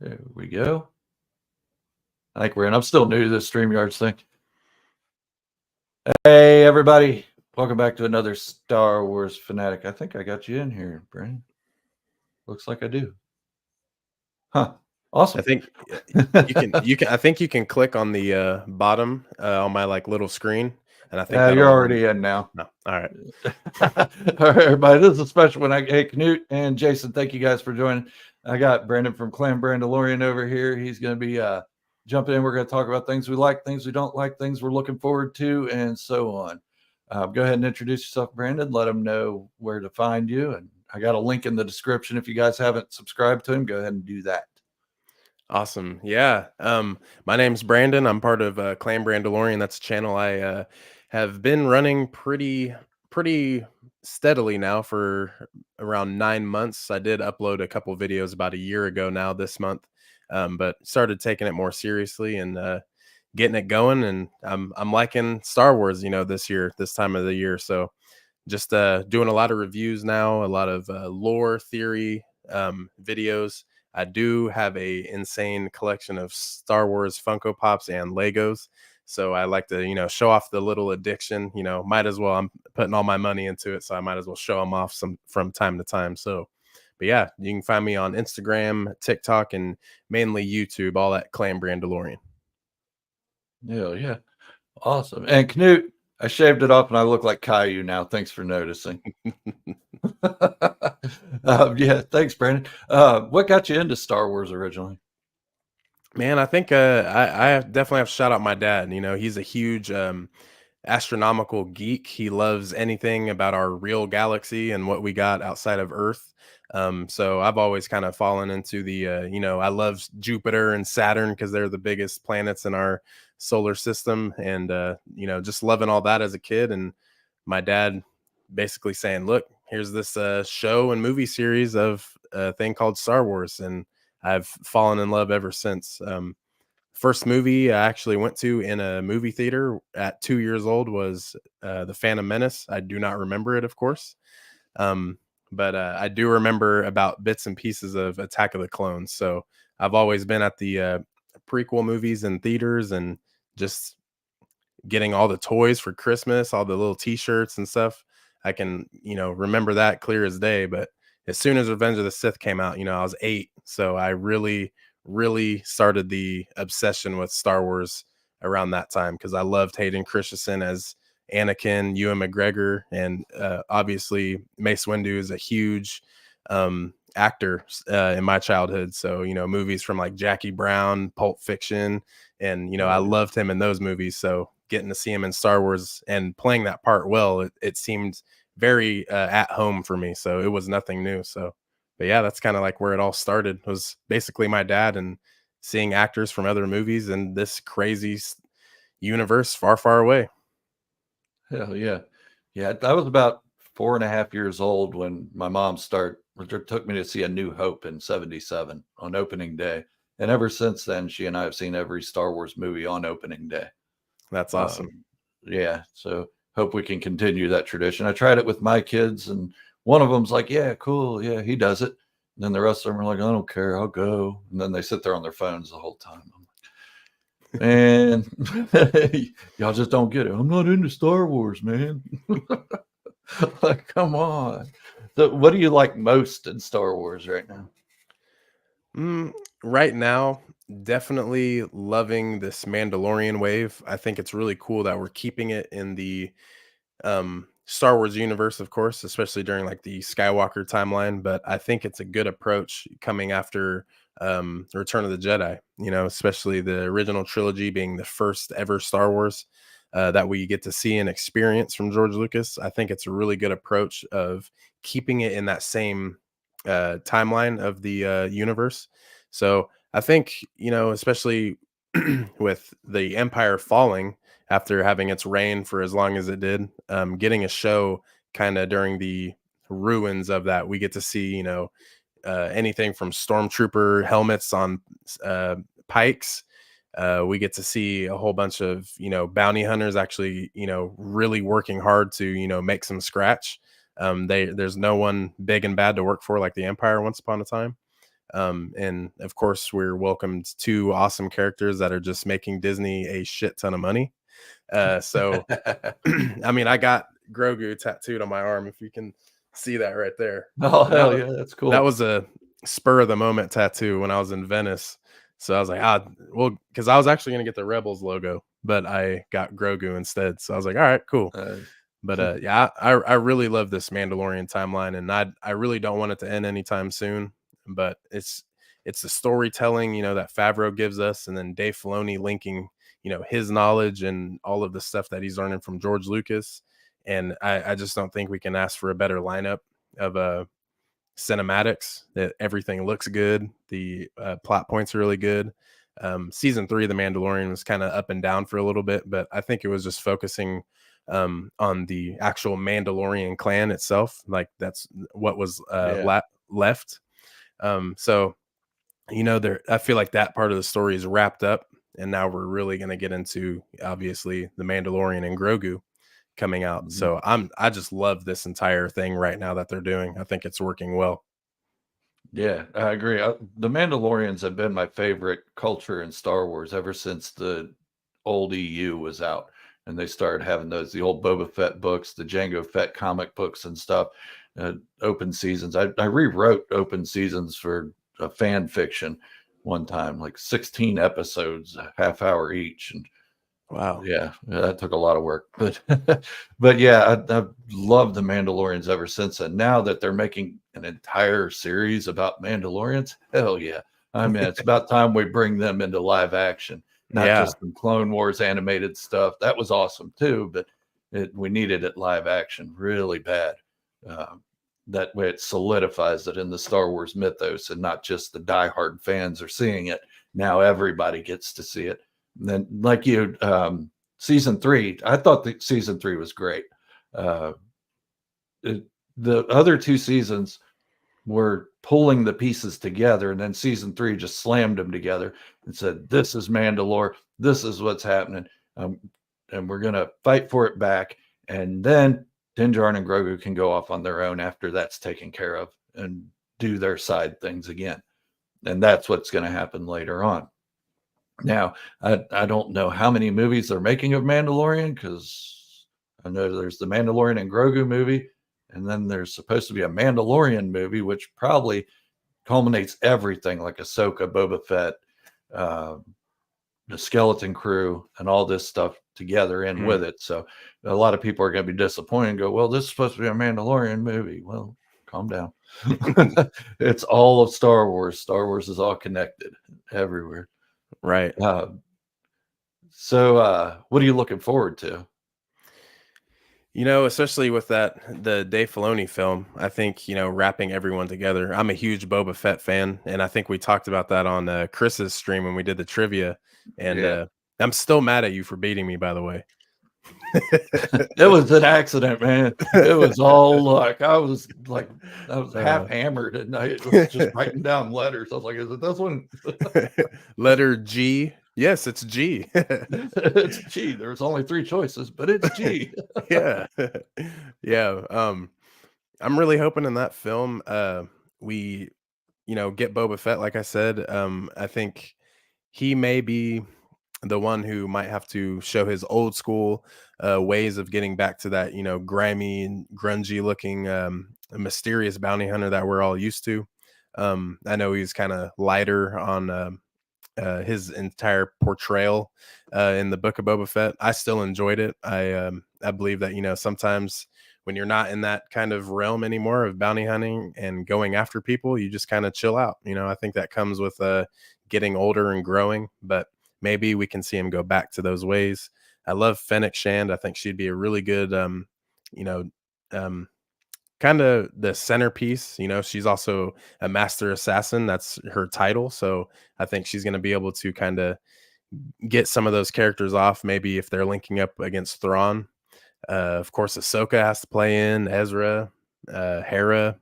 There we go. I think we're in. I'm still new to this StreamYards thing. Hey, everybody. Welcome back to another Star Wars Fanatic. I think I got you in here, Brandon. Looks like I do. Huh. Awesome. I think I think you can click on the bottom on my little screen, and I think You're already in now. No, all right. All right, everybody. This is a special one. Hey, Knut and Jason, thank you guys for joining. I got Brandon from Clan Brandolorian over here. He's going to be jumping in. We're going to talk about things we like, things we don't like, things we're looking forward to, and so on. Go ahead and introduce yourself, Brandon. Let them know where to find you. And I got a link in the description. If you guys haven't subscribed to him, go ahead and do that. Awesome. Yeah. My name's Brandon. I'm part of Clan Brandolorian. That's a channel I have been running pretty steadily now for around 9 months. I did upload a couple videos about a year ago now this month, but started taking it more seriously and getting it going. And I'm liking Star Wars, this time of the year. So just doing a lot of reviews now, a lot of lore theory videos. I do have a insane collection of Star Wars Funko Pops and Legos. So I like to, show off the little addiction, might as well. I'm putting all my money into it. So I might as well show them off from time to time. So, but yeah, you can find me on Instagram, TikTok, and mainly YouTube, all at Clan Brandolorian. Yeah. Awesome. And Knut, I shaved it off and I look like Caillou now. Thanks for noticing. Yeah, thanks, Brandon. What got you into Star Wars originally? Man, I think I definitely have to shout out my dad. He's a huge astronomical geek. He loves anything about our real galaxy and what we got outside of Earth. So I've always kind of fallen into the, I love Jupiter and Saturn because they're the biggest planets in our solar system. And, just loving all that as a kid. And my dad basically saying, look, here's this show and movie series of a thing called Star Wars. And I've fallen in love ever since. First movie I actually went to in a movie theater at 2 years old was the Phantom Menace. I do not remember it, of course. But I do remember about bits and pieces of Attack of the Clones. So I've always been at the prequel movies in theaters and just getting all the toys for Christmas, all the little t-shirts and stuff. I can, remember that clear as day. But as soon as Revenge of the Sith came out, I was 8. So I really started the obsession with Star Wars around that time because I loved Hayden Christensen as Anakin, Ewan McGregor, and obviously Mace Windu is a huge actor in my childhood. So, movies from like Jackie Brown, Pulp Fiction, and, I loved him in those movies. So getting to see him in Star Wars and playing that part well, it seemed very at home for me. So it was nothing new. So, but yeah, that's kind of like where it all started. It was basically my dad and seeing actors from other movies in this crazy universe far away. Hell yeah. Yeah, I was about 4.5 years old when my mom took me to see A New Hope in 77 on opening day. And ever since then, she and I have seen every Star Wars movie on opening day. That's awesome. Yeah, so hope we can continue that tradition. I tried it with my kids, and one of them's like, yeah, cool. Yeah, he does it. And then the rest of them are like, I don't care. I'll go. And then they sit there on their phones the whole time. And y'all just don't get it. I'm not into Star Wars, man. Like, come on. So what do you like most in Star Wars right now? Right now, definitely loving this Mandalorian wave. I think it's really cool that we're keeping it in the Star Wars universe, of course, especially during like the Skywalker timeline. But I think it's a good approach coming after Return of the Jedi, especially the original trilogy being the first ever Star Wars that we get to see and experience from George Lucas. I think it's a really good approach of keeping it in that same timeline of the universe. So I think, especially with the Empire falling after having its reign for as long as it did, getting a show kind of during the ruins of that, we get to see, anything from stormtrooper helmets on pikes. We get to see a whole bunch of, bounty hunters actually, really working hard to, make some scratch. There's no one big and bad to work for like the Empire once upon a time. And of course, we're welcomed two awesome characters that are just making Disney a shit ton of money. So, I mean, I got Grogu tattooed on my arm, if you can see that right there. Oh, And hell yeah, that's that cool. was a spur of the moment tattoo when I was in Venice. So I was like, well, because I was actually going to get the Rebels logo, but I got Grogu instead. So I was like, all right, cool. Nice. But yeah, I really love this Mandalorian timeline, and I really don't want it to end anytime soon. But it's the storytelling, that Favreau gives us, and then Dave Filoni linking, his knowledge and all of the stuff that he's learning from George Lucas. And I just don't think we can ask for a better lineup of cinematics. That everything looks good. The plot points are really good. Season 3 of The Mandalorian was kind of up and down for a little bit, but I think it was just focusing on the actual Mandalorian clan itself. Like that's what was Yeah. left. So there, I feel like that part of the story is wrapped up, and now we're really going to get into obviously the Mandalorian and Grogu coming out. Mhm. So I just love this entire thing right now that they're doing. I think it's working well. Yeah, I agree. The Mandalorians have been my favorite culture in Star Wars ever since the old EU was out, and they started having the old Boba Fett books, the Jango Fett comic books and stuff. Open seasons. I rewrote open seasons for a fan fiction one time, like 16 episodes, a half hour each, and Wow. yeah, that took a lot of work, but but yeah, I've loved the Mandalorians ever since. And now that they're making an entire series about Mandalorians, hell yeah! I mean, it's about time we bring them into live action, not Yeah. just some Clone Wars animated stuff. That was awesome too, but we needed it live action really bad. Uh, that way, it solidifies it in the Star Wars mythos, and not just the diehard fans are seeing it. Now everybody gets to see it. And then, like you, season 3, I thought that season 3 was great. Uh, the other 2 seasons were pulling the pieces together, and then season 3 just slammed them together and said, "This is Mandalore. This is what's happening, um, and we're gonna fight for it back." And then Din Djarin and Grogu can go off on their own after that's taken care of and do their side things again. And that's what's going to happen later on. Now, I don't know how many movies they're making of Mandalorian, because I know there's the Mandalorian and Grogu movie, and then there's supposed to be a Mandalorian movie, which probably culminates everything, like Ahsoka, Boba Fett, uh, the Skeleton Crew, and all this stuff together in Mhm. with it. So a lot of people are going to be disappointed and go, "Well, this is supposed to be a Mandalorian movie." Well, calm down. It's all of Star Wars. Star Wars is all connected everywhere. Right. Uh, so, what are you looking forward to? Especially with the Dave Filoni film, I think, wrapping everyone together. I'm a huge Boba Fett fan, and I think we talked about that on Chris's stream when we did the trivia. And Yeah, I'm still mad at you for beating me, by the way. it was an accident, man. It was all luck. I was half Uh, hammered, and I was just writing down letters. I was like, "Is it this one?" letter G. Yes, it's G. It's G. There's only 3 choices, but it's G. Yeah. Yeah. I'm really hoping in that film we get Boba Fett, like I said. I think he may be the one who might have to show his old school ways of getting back to that, grimy and grungy looking mysterious bounty hunter that we're all used to. I know he's kind of lighter on his entire portrayal in the Book of Boba Fett. I still enjoyed it. I believe that sometimes when you're not in that kind of realm anymore of bounty hunting and going after people, you just kind of chill out. I think that comes with getting older and growing, but maybe we can see him go back to those ways. I love Fennec Shand. I think she'd be a really good, you know, um, kind of the centerpiece. She's also a master assassin. That's her title. So I think she's going to be able to kind of get some of those characters off, maybe if they're linking up against Thrawn. Of course, Ahsoka has to play in, Ezra, Hera,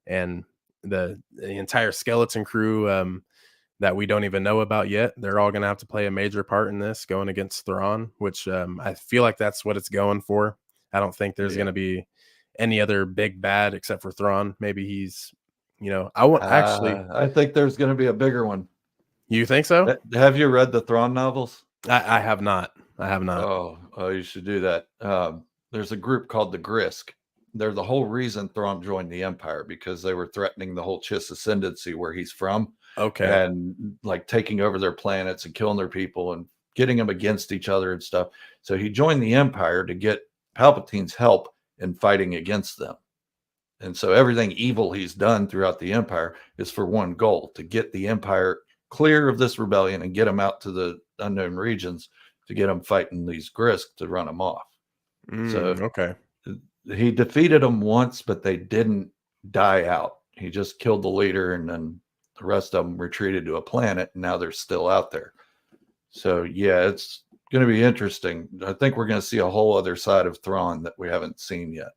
and the entire skeleton crew that we don't even know about yet. They're all going to have to play a major part in this going against Thrawn, which I feel like that's what it's going for. I don't think there's going Yeah. to be any other big bad except for Thrawn. Maybe he's You know, I want actually. I think there's going to be a bigger one. You think so? Have you read the Thrawn novels? I have not. I have not. Oh, you should do that. There's a group called the Grisk. They're the whole reason Thrawn joined the Empire, because they were threatening the whole Chiss ascendancy where he's from, Okay. and like taking over their planets and killing their people and getting them against each other and stuff. So he joined the Empire to get Palpatine's help in fighting against them. And so everything evil he's done throughout the Empire is for one goal: to get the Empire clear of this rebellion and get them out to the unknown regions, to get them fighting these Grisk to run them off. So okay. he defeated them once, but they didn't die out. He just killed the leader, and then the rest of them retreated to a planet, and now they're still out there. So yeah, it's going to be interesting. I think we're going to see a whole other side of Thrawn that we haven't seen yet.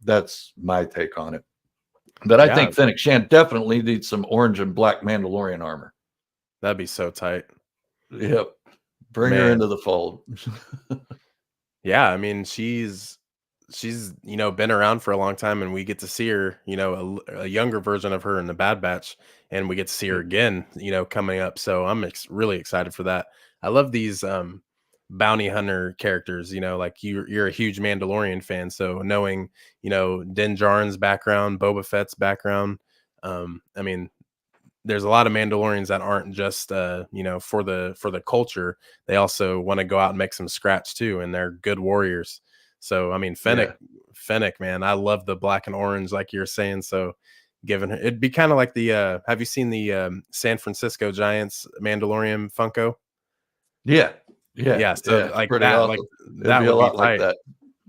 That's my take on it. But I think Fennec Shand definitely needs some orange and black Mandalorian armor. That'd be so tight. Yep. Bring her into the fold. Yeah, I mean, she's you know, been around for a long time, and we get to see her, you know, a younger version of her in the Bad Batch, and we get to see her again, you know, coming up. So I'm really excited for that. I love these bounty hunter characters, you know, like you're a huge Mandalorian fan, so knowing, you know, Din Djarin's background, Boba Fett's background, I mean, there's a lot of Mandalorians that aren't just you know, for the culture. They also want to go out and make some scratch too, and they're good warriors. So I mean, Fennec, man, I love the black and orange, like you're saying. So given her, it'd be kind of like the have you seen the San Francisco Giants Mandalorian Funko? Yeah. So like pretty that, awesome. like It'd that be would a lot be like tight. that.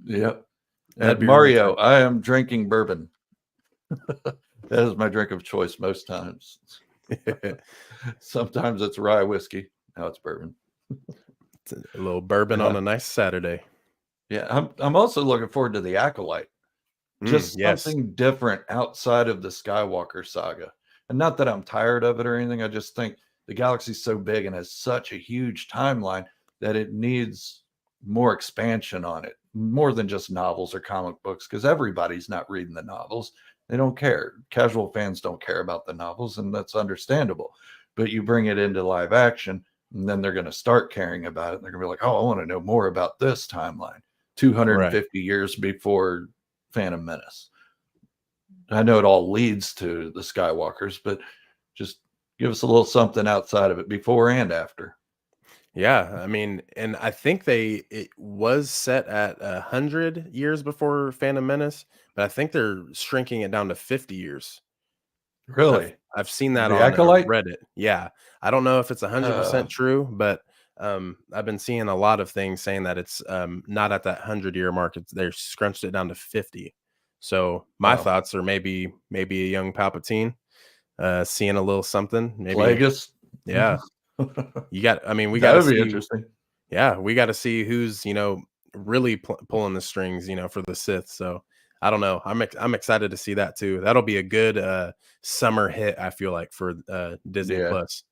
Yep. That'd And be really Mario, tight. I am drinking bourbon. That is my drink of choice most times. Sometimes it's rye whiskey. Now it's bourbon. It's a little bourbon on a nice Saturday. Yeah, I'm also looking forward to the Acolyte. Just Yes. something different outside of the Skywalker saga. And not that I'm tired of it or anything. I just think the galaxy's so big and has such a huge timeline that it needs more expansion on it, more than just novels or comic books, because everybody's not reading the novels. They don't care. Casual fans don't care about the novels, and that's understandable. But you bring it into live action, and then they're going to start caring about it. They're going to be like, oh, I want to know more about this timeline, 250 years before Phantom Menace. I know it all leads to the Skywalkers, but just give us a little something outside of it, before and after. Yeah, I mean, and I think it was set at 100 years before Phantom Menace, but I think they're shrinking it down to 50 years. Really? I've seen that The on Acolyte? Reddit. Yeah, I don't know if it's 100% true, but I've been seeing a lot of things saying that it's not at that 100-year mark. They're scrunched it down to 50. So my thoughts are maybe a young Palpatine seeing a little something. Maybe Plagueis? Yeah. We got That to would be see. interesting. Yeah, we got to see who's, you know, really pulling the strings, you know, for the Sith. So I don't know. I'm excited to see that too. That'll be a good summer hit, I feel like, for Disney Plus.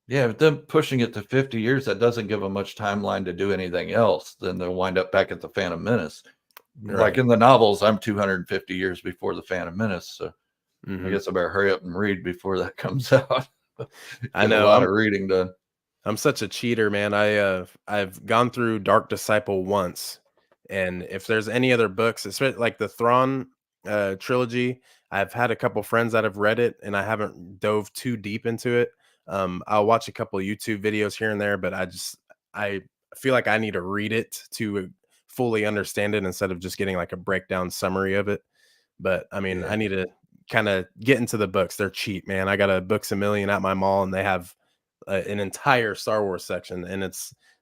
Yeah, but them pushing it to 50 years, that doesn't give them much timeline to do anything else. Then they'll wind up back at the Phantom Menace. Like in the novels, I'm 250 years before the Phantom Menace. So I guess I better hurry up and read before that comes out. I know. A lot of reading done. I'm such a cheater, man. I've gone through Dark Disciple once, and if there's any other books, especially like the Thrawn trilogy, I've had a couple friends that have read it, and I haven't dove too deep into it. I'll watch a couple of YouTube videos here and there, but I feel like I need to read it to fully understand it instead of just getting like a breakdown summary of it. But I mean, I need to kind of get into the books. They're cheap, man. I got a Books A Million at my mall, and they have an entire Star Wars section, and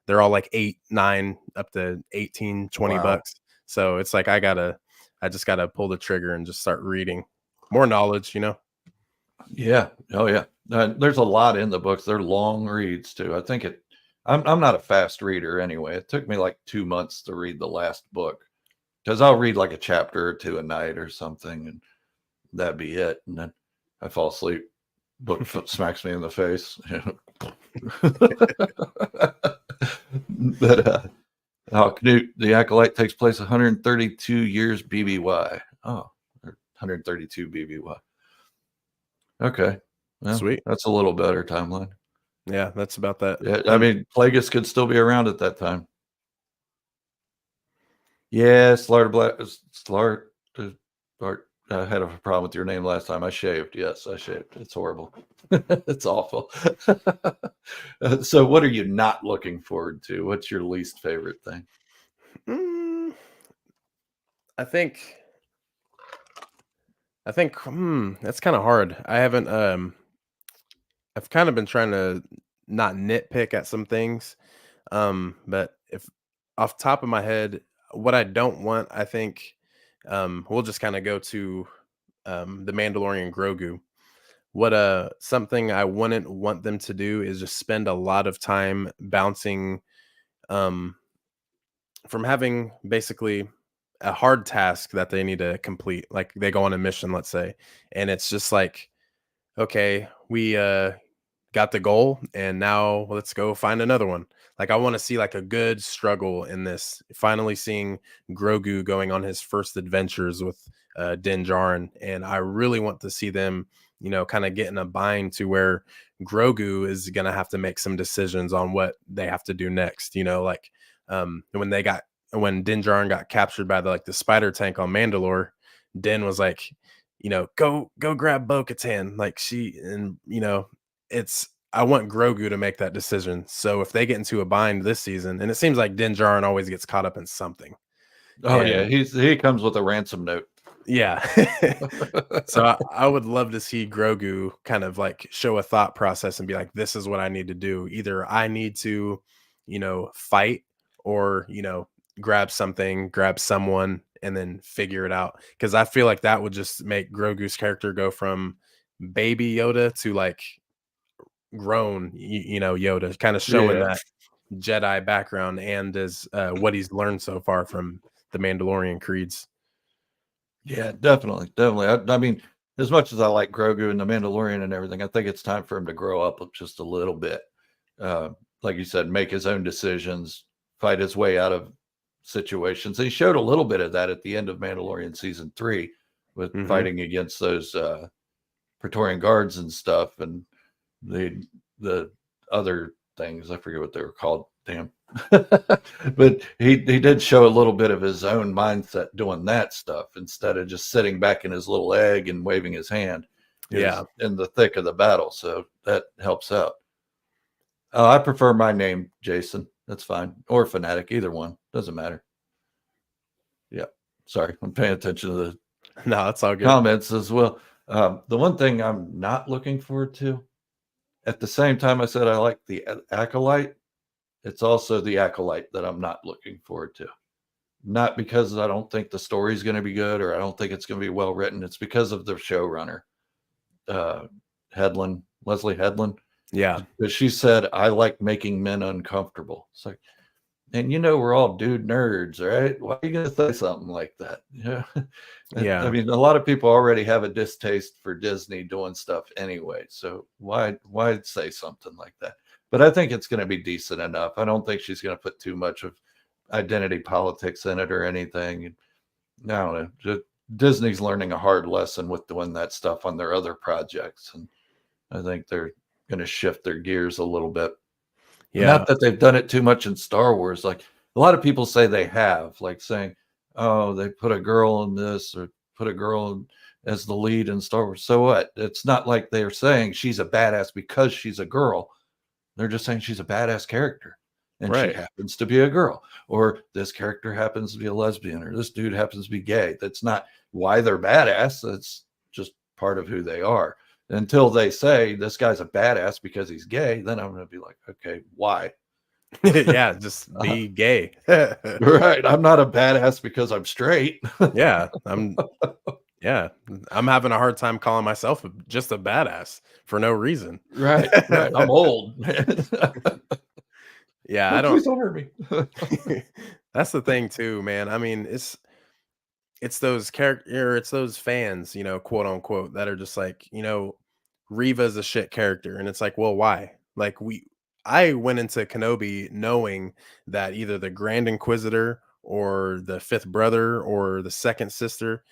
they're all like 8, 9 up to 18, 20 bucks. So it's like I just gotta pull the trigger and just start reading more knowledge, you know? Yeah. Oh yeah. There's a lot in the books. They're long reads too. I think I'm not a fast reader anyway. It took me like 2 months to read the last book, because I'll read like a chapter or two a night or something, and that'd be it. And then I fall asleep. Book smacks me in the face. But Knut, the Acolyte takes place 132 years BBY. Oh, 132 BBY. Okay. Well, Sweet. that's a little better timeline. Yeah, that's about that. Yeah, I mean, Plagueis could still be around at that time. Yeah, Slart. I had a problem with your name last time. I shaved. Yes, I shaved. It's horrible. It's awful. So, what are you not looking forward to? What's your least favorite thing? Mm, I think that's kind of hard. I've kind of been trying to not nitpick at some things. But if off top of my head, what I don't want, I think we'll just kind of go to the Mandalorian Grogu. What something I wouldn't want them to do is just spend a lot of time bouncing um from having basically a hard task that they need to complete. Like they go on a mission, let's say, and it's just like, okay, we got the goal and now let's go find another one. Like I want to see like a good struggle in this. Finally seeing Grogu going on his first adventures with Din Djarin, and I really want to see them, kind of get in a bind to where Grogu is gonna have to make some decisions on what they have to do next. Like when Din Djarin got captured by the spider tank on Mandalore, Din was like, go grab Bo-Katan. Like it's I want Grogu to make that decision. So if they get into a bind this season, and it seems like Din Djarin always gets caught up in something. Oh yeah, And he comes with a ransom note. yeah. So I would love to see Grogu kind of like show a thought process and be like, this is what I need to do. Either I need to, fight or, grab something, grab someone, and then figure it out. Cause I feel like that would just make Grogu's character go from baby Yoda to like grown, Yoda, kind of showing Yeah, that Jedi background and as what he's learned so far from the Mandalorian creeds. yeah, definitely, definitely. I mean, as much as I like Grogu and the Mandalorian and everything, I think it's time for him to grow up just a little bit. Uh, like you said, make his own decisions, fight his way out of situations. And he showed a little bit of that at the end of Mandalorian season 3 with Hmm. fighting against those Praetorian guards and stuff, and the other things. I forget what they were called. Damn. But he did show a little bit of his own mindset doing that stuff instead of just sitting back in his little egg and waving his hand. He Yeah. was in the thick of the battle, so that helps out. I prefer my name, Jason. That's fine, or Fanatic, either one doesn't matter. Yeah, sorry, I'm paying attention to the No, that's all good. comments as well. The one thing I'm not looking forward to, at the same time, I said I like the Acolyte. It's also the Acolyte that I'm not looking forward to. Not because I don't think the story's going to be good or I don't think it's going to be well written. It's because of the showrunner, uh, Leslie Headland. Yeah. But she said, I like making men uncomfortable. It's like, and we're all dude nerds, right? Why are you going to say something like that? Yeah. I Yeah. mean, a lot of people already have a distaste for Disney doing stuff anyway. So why say something like that? But I think it's going to be decent enough. I don't think she's going to put too much of identity politics in it or anything. I don't know. Disney's learning a hard lesson with doing that stuff on their other projects. And I think they're going to shift their gears a little bit. Yeah. Not that they've done it too much in Star Wars. Like a lot of people say they have, like saying, oh, they put a girl in this or put a girl as the lead in Star Wars. So what? It's not like they're saying she's a badass because she's a girl. They're just saying she's a badass character and she Right. happens to be a girl, or this character happens to be a lesbian, or this dude happens to be gay. That's not why they're badass. That's just part of who they are. Until they say this guy's a badass because he's gay, then I'm going to be like, okay, why? Yeah. Just Uh, be gay. right. I'm not a badass because I'm straight. Yeah. Yeah. I'm having a hard time calling myself just a badass for no reason. Right. Right. I'm old, man. Yeah. I Oh, don't. please don't hurt me. That's the thing too, man. I mean, it's those character, it's those fans, quote unquote, that are just like, Riva's a shit character, and it's like, well, why? Like I went into Kenobi knowing that either the Grand Inquisitor or the fifth brother or the second sister,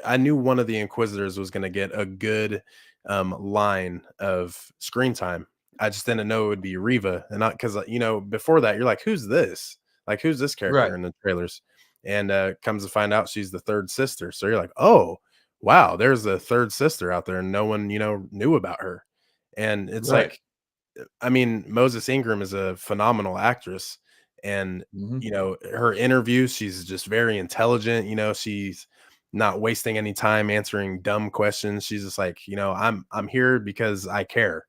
I knew one of the Inquisitors was going to get a good line of screen time. I just didn't know it would be Riva, and not because before that you're like, who's this? Like, who's this character Right. in the trailers? And comes to find out she's the third sister. So you're like, oh wow, there's a third sister out there, and no one knew about her. And it's Right. like, I mean, Moses Ingram is a phenomenal actress, and Hmm. her interviews, she's just very intelligent. She's not wasting any time answering dumb questions. She's just like, I'm here because I care.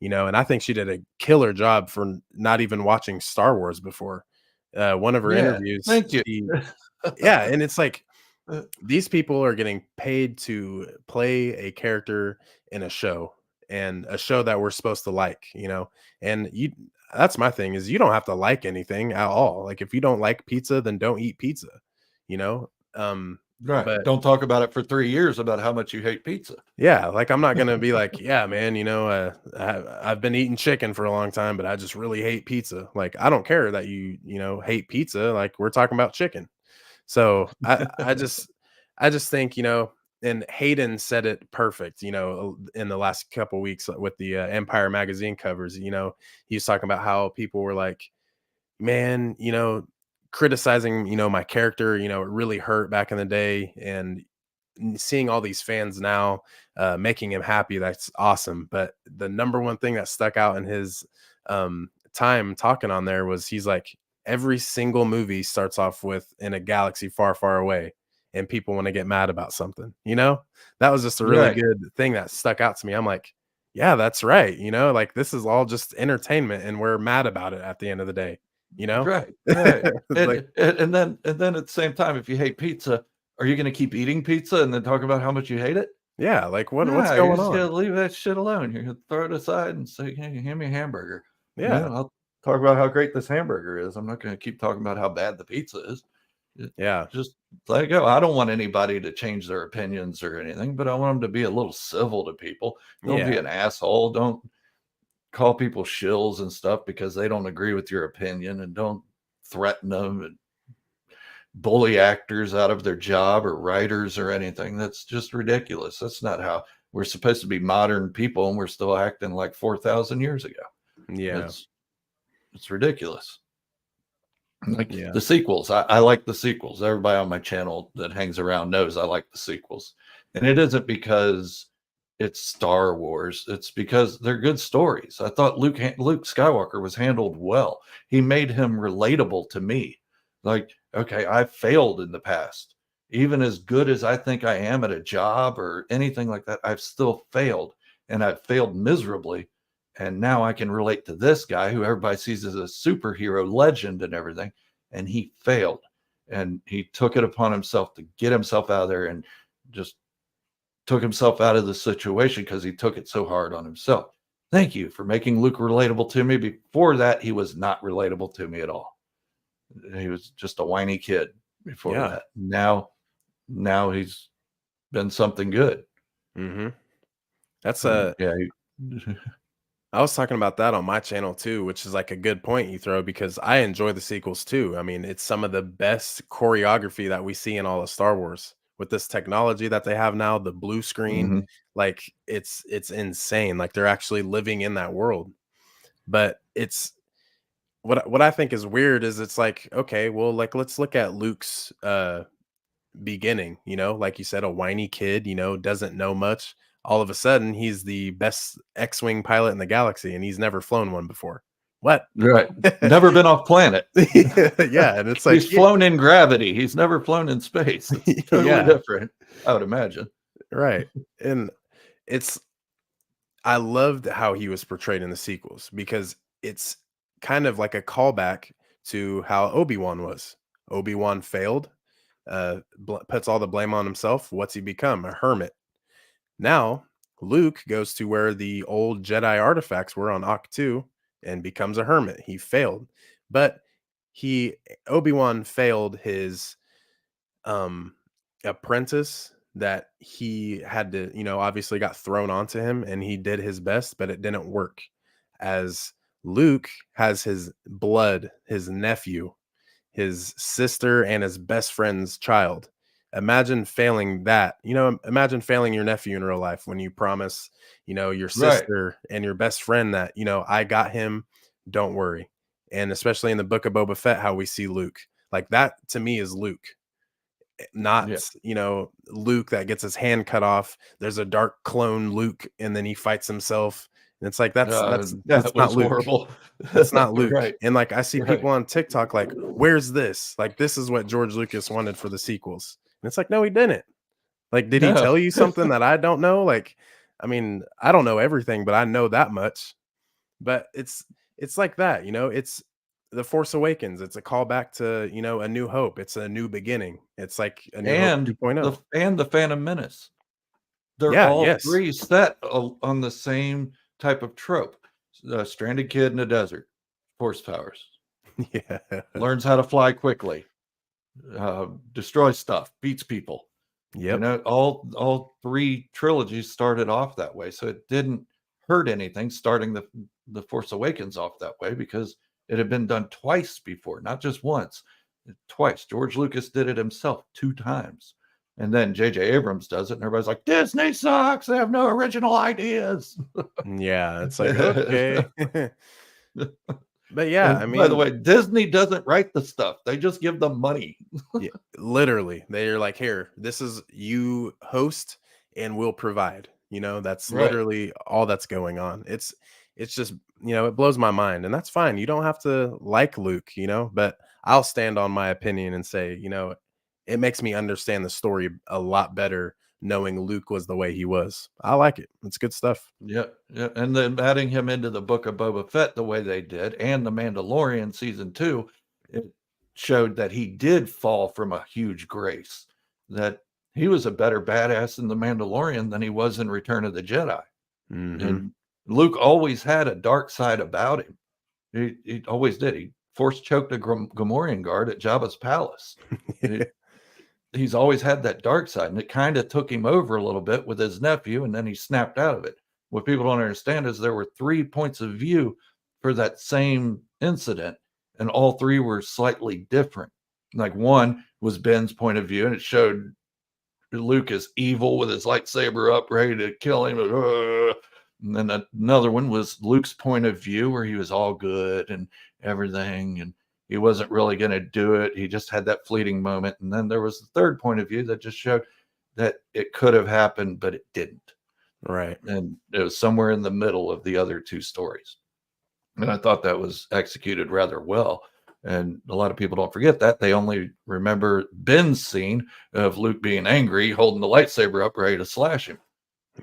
And I think she did a killer job for not even watching Star Wars before. One of her Yeah. interviews, Thank you. yeah, and it's like these people are getting paid to play a character in a show, and a show that we're supposed to like. And that's my thing, is you don't have to like anything at all. Like, if you don't like pizza, then don't eat pizza, you know? Right. But Don't talk about it for 3 years about how much you hate pizza. yeah, like, I'm not gonna be like, yeah, man, I've been eating chicken for a long time, but I just really hate pizza. Like, I don't care that you hate pizza. Like, we're talking about chicken. So I just think, and Hayden said it perfect, in the last couple weeks with the Empire magazine covers. He was talking about how people were like, man, criticizing, my character, it really hurt back in the day. And seeing all these fans now making him happy, that's awesome. But the number one thing that stuck out in his time talking on there was, he's like, every single movie starts off with in a galaxy far, far away, and people want to get mad about something. That was just a really Right. good thing that stuck out to me. I'm like, yeah, that's right. Like, this is all just entertainment, and we're mad about it at the end of the day. you know Right. Right. like, And then at the same time, if you hate pizza, are you going to keep eating pizza and then talk about how much you hate it? yeah, like, what's No, you're going just on? gonna leave that shit alone. You're gonna throw it aside and say, "Hey, hand me a hamburger." Yeah, I'll talk about how great this hamburger is. I'm not gonna keep talking about how bad the pizza is. It- yeah, Just let it go. I don't want anybody to change their opinions or anything, but I want them to be a little civil to people. Don't be yeah, an asshole. Don't call people shills and stuff because they don't agree with your opinion, and don't threaten them and bully actors out of their job or writers or anything. That's just ridiculous. That's not how we're supposed to be modern people, and we're still acting like 4,000 years ago. yeah, It's it's ridiculous. Like yeah, the sequels, I like the sequels. Everybody on my channel that hangs around knows I like the sequels, and it isn't because it's Star Wars. It's because they're good stories. I thought Luke Skywalker was handled well. He made him relatable to me. Like, okay, I failed in the past. Even as good as I think I am at a job or anything like that, I've still failed, and I've failed miserably. And now I can relate to this guy who everybody sees as a superhero legend and everything. And he failed. And he took it upon himself to get himself out of there, and just took himself out of the situation because he took it so hard on himself. Thank you for making Luke relatable to me. Before that, he was not relatable to me at all. He was just a whiny kid before yeah. that. Now he's been something good. hmm That's And a yeah, I was talking about that on my channel too, which is like a good point you throw, because I enjoy the sequels too. I mean, it's some of the best choreography that we see in all of Star Wars with this technology that they have now, the blue screen. mhm. Like, it's insane. Like, they're actually living in that world. But it's what I think is weird is, it's like, okay, well, like, let's look at Luke's beginning, like you said, a whiny kid, doesn't know much. All of a sudden, he's the best X-Wing pilot in the galaxy, and he's never flown one before. What? Right. Never been off planet. Yeah, and it's like, He's flown in gravity. He's never flown in space. It's totally yeah, different, I would imagine. right. And it's I loved how he was portrayed in the sequels, because it's kind of like a callback to how Obi-Wan was. Obi-Wan failed, puts all the blame on himself. What's he become? A hermit. Now, Luke goes to where the old Jedi artifacts were on Ahch-To and becomes a hermit. He failed, but he Obi-Wan failed his um apprentice that he had to, obviously got thrown onto him, and he did his best, but it didn't work. As Luke has his blood, his nephew, his sister, and his best friend's child. imagine failing that. Imagine failing your nephew in real life when you promise, your Right. sister and your best friend that, I got him, don't worry. And especially in the book of Boba Fett, how we see Luke. Like that to me is Luke, Yeah. not, Luke that gets his hand cut off. There's a dark clone Luke, and then he fights himself. And it's like that's That not was Luke. horrible. That's not Luke. Right. And like I see Right. people on TikTok like, where's this? Like this is what George Lucas wanted for the sequels. And it's like, no, he didn't. Like, did he No. tell you something that I don't know? Like, I mean, I don't know everything, but I know that much. But it's like that, it's the Force Awakens. It's a callback to, A New Hope. It's a new beginning. It's like A New Hope And 2.0. the Phantom Menace. They're Yeah, all yes. 3 set on the same type of trope. A stranded kid in a desert, force powers, Yeah. learns how to fly quickly, destroys stuff, beats people. Yep. All 3 trilogies started off that way, so it didn't hurt anything starting the Force Awakens off that way because it had been done twice before, not just once, twice. George Lucas did it himself 2 times. And then J.J. Abrams does it, and everybody's like, Disney sucks. They have no original ideas. Yeah, it's like, okay. But yeah, I And by the mean, way, Disney doesn't write the stuff. They just give them money. yeah, literally, they're like, here, this is you host and we'll provide. That's Right. literally all that's going on. It's just, it blows my mind. And that's fine. You don't have to like Luke, but I'll stand on my opinion and say, it makes me understand the story a lot better knowing Luke was the way he was. I like it. It's good stuff. Yeah, yeah. And then adding him into the book of Boba Fett the way they did, and the Mandalorian season 2, it showed that he did fall from a huge grace, that he was a better badass in the Mandalorian than he was in Return of the Jedi. Hmm. And Luke always had a dark side about him. He always did. He force choked a Gamorrean guard at Jabba's palace. He's always had that dark side, and it kind of took him over a little bit with his nephew, and then he snapped out of it. What people don't understand is there were 3 points of view for that same incident, and all 3 were slightly different. Like one was Ben's point of view, and it showed Luke as evil with his lightsaber up, ready to kill him. And then another one was Luke's point of view, where he was all good and everything, and he wasn't really going to do it. He just had that fleeting moment. And then there was the third point of view that just showed that it could have happened, but it didn't. Right. And it was somewhere in the middle of the other 2 stories. And I thought that was executed rather well. And a lot of people don't forget that. They only remember Ben's scene of Luke being angry, holding the lightsaber up, ready to slash him.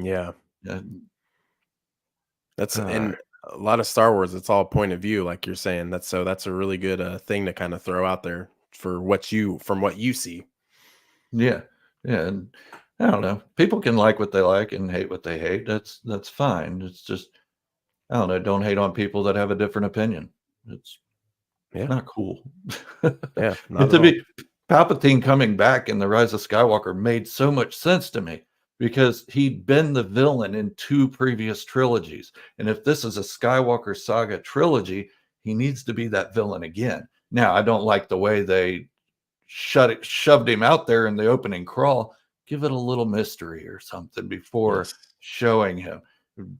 Yeah. And, That's and a lot of Star Wars, it's all point of view, like you're saying. That's a really good thing to kind of throw out there for from what you see. yeah, yeah. And I don't know. People can like what they like and hate what they hate. That's fine. It's just, I don't know. Don't hate on people that have a different opinion. It's Yeah. not cool. Yeah. Not And at to all. be Palpatine coming back in The Rise of Skywalker made so much sense to me because he'd been the villain in 2 previous trilogies. And if this is a Skywalker saga trilogy, he needs to be that villain again. Now, I don't like the way they shoved him out there in the opening crawl. Give it a little mystery or something before Yes. showing him.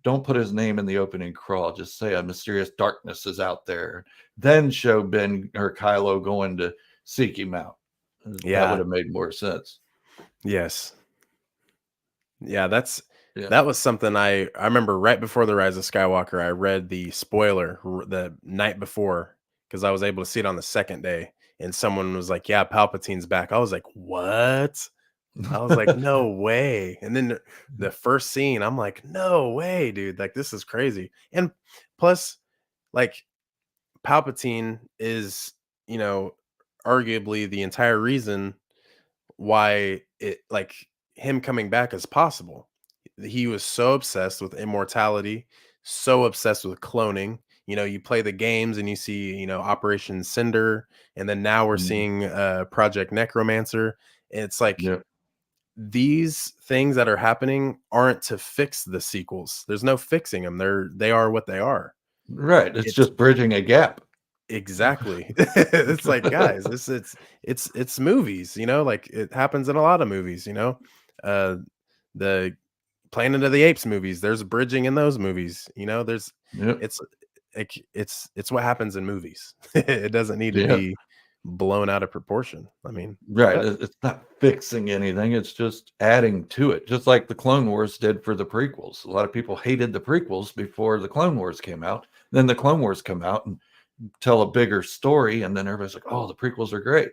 Don't put his name in the opening crawl. Just say a mysterious darkness is out there. Then show Ben or Kylo going to seek him out. That would Yeah. have made more sense. Yes. Yeah, Yeah. that was something I remember right before The Rise of Skywalker. I read the spoiler the night before because I was able to see it on the second day, and someone was like, "Yeah, Palpatine's back." I was like, "What?" I was like, "No way!" And then the first scene, I'm like, "No way, dude! Like this is crazy." And plus, like Palpatine is, arguably the entire reason why him coming back is possible. He was so obsessed with immortality, so obsessed with cloning. You play the games and you see, Operation Cinder, and then now we're Mhm. seeing Project Necromancer. It's like Yeah. these things that are happening aren't to fix the sequels. There's no fixing them. They are what they are. Right. It's It's just bridging a gap. Exactly. It's like, guys, it's movies, like it happens in a lot of movies, Uh the Planet of the Apes movies, there's bridging in those movies, there's Yep. it's it's what happens in movies. It doesn't need to Yeah. be blown out of proportion. I mean, Right. but It's not fixing anything. It's just adding to it, just like the Clone Wars did for the prequels. A lot of people hated the prequels before the Clone Wars came out. Then the Clone Wars come out and tell a bigger story, and then everybody's like, "Oh, the prequels are great."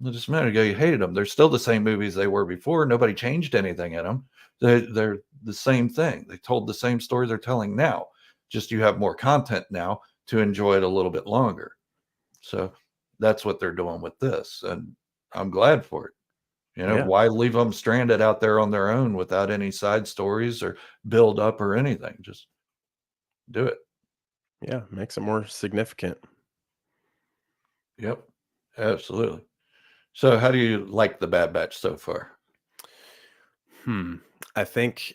Well, just a minute ago, you hated them. They're still the same movies they were before. Nobody changed anything in them. They're the same thing. They told the same story they're telling now. Just you have more content now to enjoy it a little bit longer. So that's what they're doing with this, and I'm glad for it. yeah, Why leave them stranded out there on their own without any side stories or build up or anything? Just do it. yeah, makes it more significant. Yep, absolutely. So, how do you like the Bad Batch so far? Hmm. I think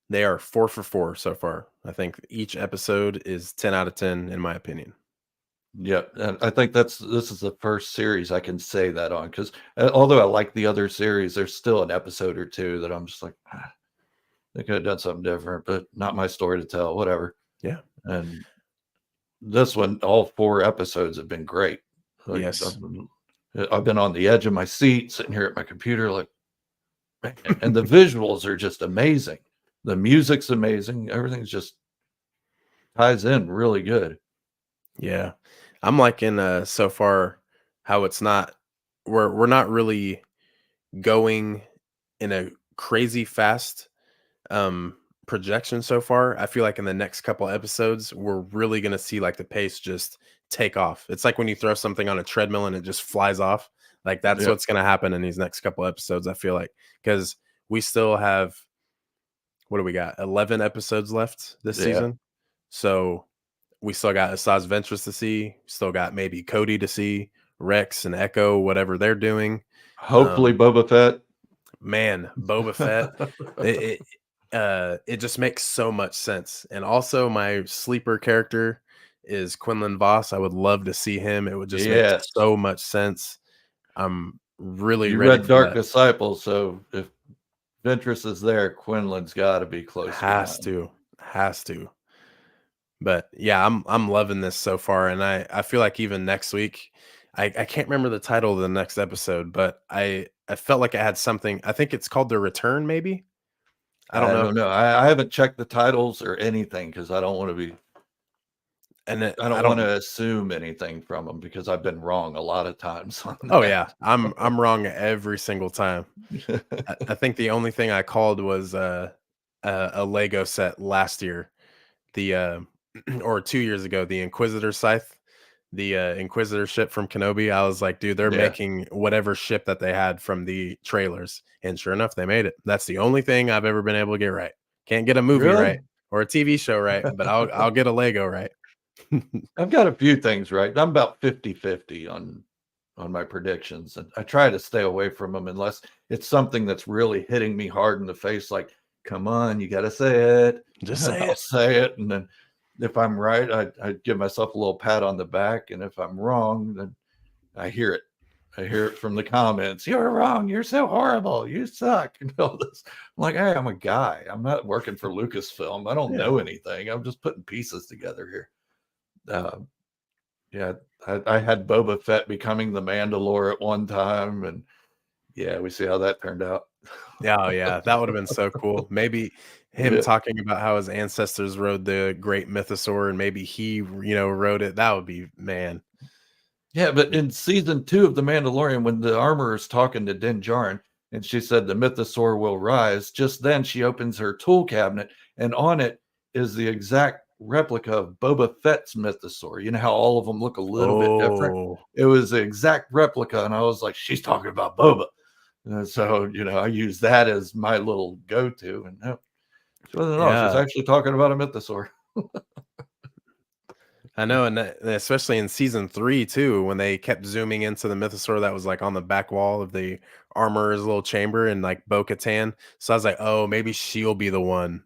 they are 4 for 4 so far. I think each episode is 10 out of 10 in my opinion. Yep, and I think this is the first series I can say that on because although I like the other series, there's still an episode or two that I'm just like, they could have done something different, but not my story to tell. Whatever. Yeah. And this one, all 4 episodes have been great. Like Yes. I've been on the edge of my seat, sitting here at my computer, like, man, and the visuals are just amazing. The music's amazing. Everything's just ties in really good. Yeah. I'm liking so far how it's not we're not really going in a crazy fast projection so far. I feel like in the next couple episodes we're really going to see like the pace just take off. It's like when you throw something on a treadmill and it just flies off. Like that's Yeah, what's going to happen in these next couple episodes, I feel like, cuz we still have, what do we got? 11 episodes left this yeah. season. So we still got Asajj Ventress to see, still got maybe Cody to see, Rex and Echo, whatever they're doing. Hopefully, Boba Fett. Man, Boba Fett, it just makes so much sense. And also my sleeper character is Quinlan Voss. I would love to see him. It would just make Yes, so much sense. I'm really you ready read for Dark that. Disciples, so if Ventress is there, Quinlan's got to be close Has behind. to. Has to. But yeah, I'm loving this so far, and I feel like even next week, I can't remember the title of the next episode, but I felt like it had something. I think it's called The Return, maybe. I don't I know, don't know. I haven't checked the titles or anything because I don't want to be. and I I don't want don't. to assume anything from them because I've been wrong a lot of times on Oh that. yeah, I'm wrong every single time. I think the only thing I called was a Lego set last year, the or 2 years ago, the Inquisitor Scythe, the Inquisitor ship from Kenobi. I was like, dude, they're Yeah. making whatever ship that they had from the trailers, and sure enough, they made it. That's the only thing I've ever been able to get right. Can't get a movie Really? right or a TV show right, but I'll get a Lego right. I've got a few things right. I'm about 50-50 on my predictions, and I try to stay away from them unless it's something that's really hitting me hard in the face, like, "Come on, you gotta say it." Just And say I'll it. say it, and then if I'm right, I give myself a little pat on the back, and if I'm wrong, then I hear it. I hear it from the comments. "You're wrong. You're so horrible. You suck." And all this. I'm like, "Hey, I'm a guy. I'm not working for Lucasfilm. I don't Yeah. know anything. I'm just putting pieces together here." Uh, yeah, I had Boba Fett becoming the Mandalore at one time, and yeah, we see how that turned out. Yeah, oh yeah, that would have been so cool. Maybe him Yeah. talking about how his ancestors rode the great mythosaur and maybe he, rode it. That would be, man. Yeah, but in season 2 of The Mandalorian, when the armor is talking to Din Djarin, and she said the mythosaur will rise, just then she opens her tool cabinet, and on it is the exact replica of Boba Fett's mythosaur. You know how all of them look a little bit different? Oh, It was the exact replica, and I was like, she's talking about Boba. And so, I use that as my little go-to, and no, she wasn't at all. She's yeah. actually talking about a mythosaur. I know, and especially in season 3 too, when they kept zooming into the mythosaur that was like on the back wall of the armorer's little chamber and like Bo-Katan. So I was like, oh, maybe she'll be the one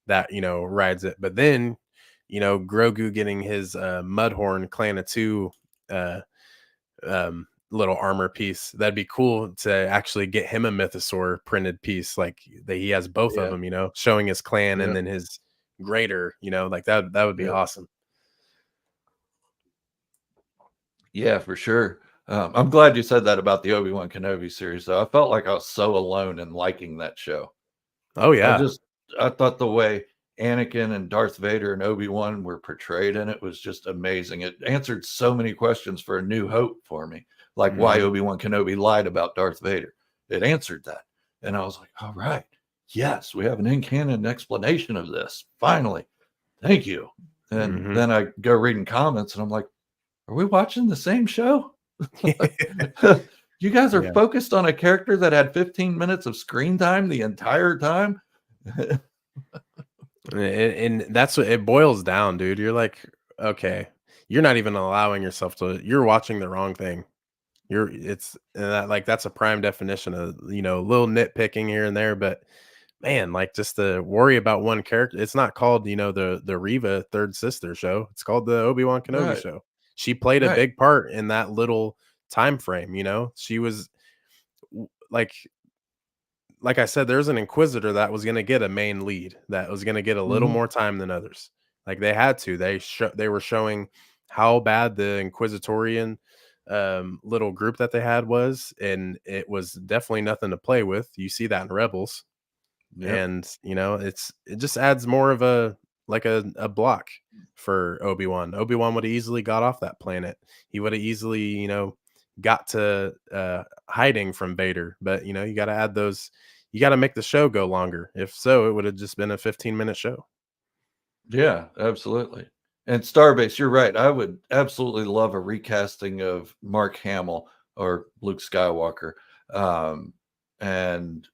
that rides it. But then Grogu getting his Mudhorn Clan of Two little armor piece. That'd be cool to actually get him a mythosaur printed piece, like that he has both of Yeah. them, showing his clan and Yeah. then his greater, like that would be Yeah. awesome. Yeah, for sure. I'm glad you said that about the Obi-Wan Kenobi series, though. I felt like I was so alone in liking that show. Oh yeah. I thought the way Anakin and Darth Vader and Obi-Wan were portrayed in it was just amazing. It answered so many questions for A New Hope for me, like why Mhm. Obi-Wan Kenobi lied about Darth Vader. It answered that. And I was like, all right, yes, we have an in-canon explanation of this. Finally. Thank you. And Mhm. then I go reading comments and I'm like, are we watching the same show? You guys are Yeah. focused on a character that had 15 minutes of screen time the entire time. And that's what it boils down, dude. You're like, okay, you're not even allowing yourself you're watching the wrong thing. That's a prime definition of, little nitpicking here and there, but man, like just to worry about one character. It's not called, the Reva third sister show. It's called the Obi-Wan Kenobi Right, show. She played a right. big part in that little time frame, She was like I said, there's an inquisitor that was going to get a main lead, that was going to get a little Mhm. more time than others. Like they had to. They were showing how bad the inquisitorian little group that they had was, and it was definitely nothing to play with. You see that in Rebels, Yep. and it just adds more of a block for Obi-Wan. Obi-Wan would have easily got off that planet. He would have easily, got to hiding from Vader, but you got to add those. You got to make the show go longer. If so, it would have just been a 15-minute show. Yeah, absolutely. And Starbase, you're right. I would absolutely love a recasting of Mark Hamill or Luke Skywalker. And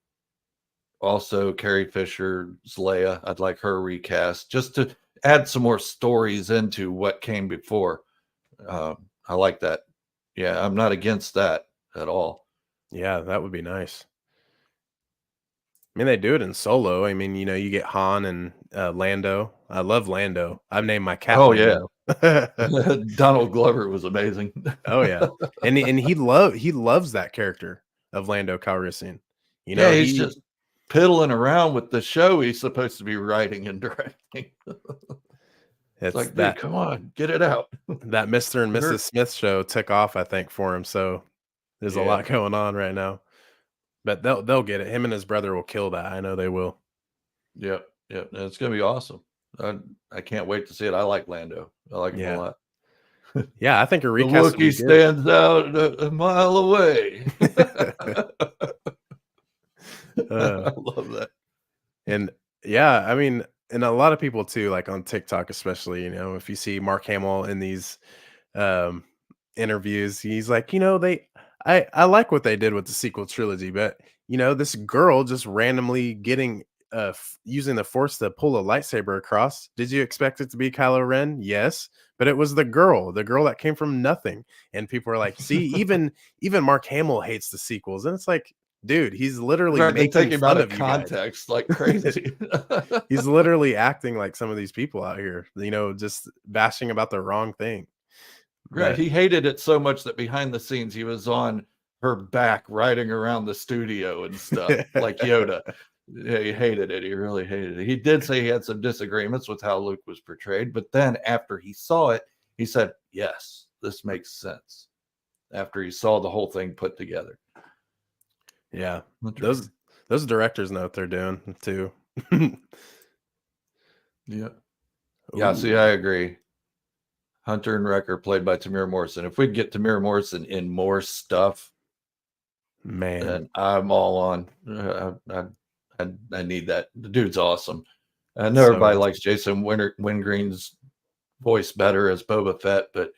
also Carrie Fisher's Leia. I'd like her recast just to add some more stories into what came before. I like that. Yeah, I'm not against that at all. Yeah, that would be nice. I mean, they do it in Solo. I mean, you get Han and Lando. I love Lando. I've named my cat Oh yeah. Lando. Donald Glover was amazing. Oh yeah, and he loves that character of Lando Calrissian. Yeah, he's He just piddling around with the show he's supposed to be writing and directing. It's it's like, dude, come on, get it out. that Mr. and Hurt. Mrs. Smith show took off, I think, for him. So there's a Yeah, lot going on right now. But they'll get it. Him and his brother will kill that. I know they will. yep, yep. And it's gonna be awesome. I can't wait to see it. I like Lando. I like him a Yeah. lot. Yeah, I think a The recast would Wookiee be good. stands out a mile away. Uh, I love that. and yeah, I mean, and a lot of people too, like on TikTok, especially, if you see Mark Hamill in these um interviews, he's like, I like what they did with the sequel trilogy, but this girl just randomly getting using the force to pull a lightsaber across. Did you expect it to be Kylo Ren? Yes, but it was the girl that came from nothing. And people are like, see, even Mark Hamill hates the sequels. And it's like, dude, he's literally Right, they take making him out fun of of you guys. context like crazy. He's literally acting like some of these people out here, just bashing about the wrong thing. Right, But he hated it so much that behind the scenes, he was on her back riding around the studio and stuff, like Yoda. Yeah, he hated it, he really hated it. He did say he had some disagreements with how Luke was portrayed, but then after he saw it, he said, "Yes, this makes sense." After he saw the whole thing put together. yeah, Interesting. those directors know what they're doing too. Yeah. Yeah, see, Ooh, I agree. Hunter and Wrecker played by Tamir Morrison. If we'd get Tamir Morrison in more stuff, man. then I'm all on. I need that. The dude's awesome. I know So everybody awesome. likes Jason Wingreen's voice better as Boba Fett, but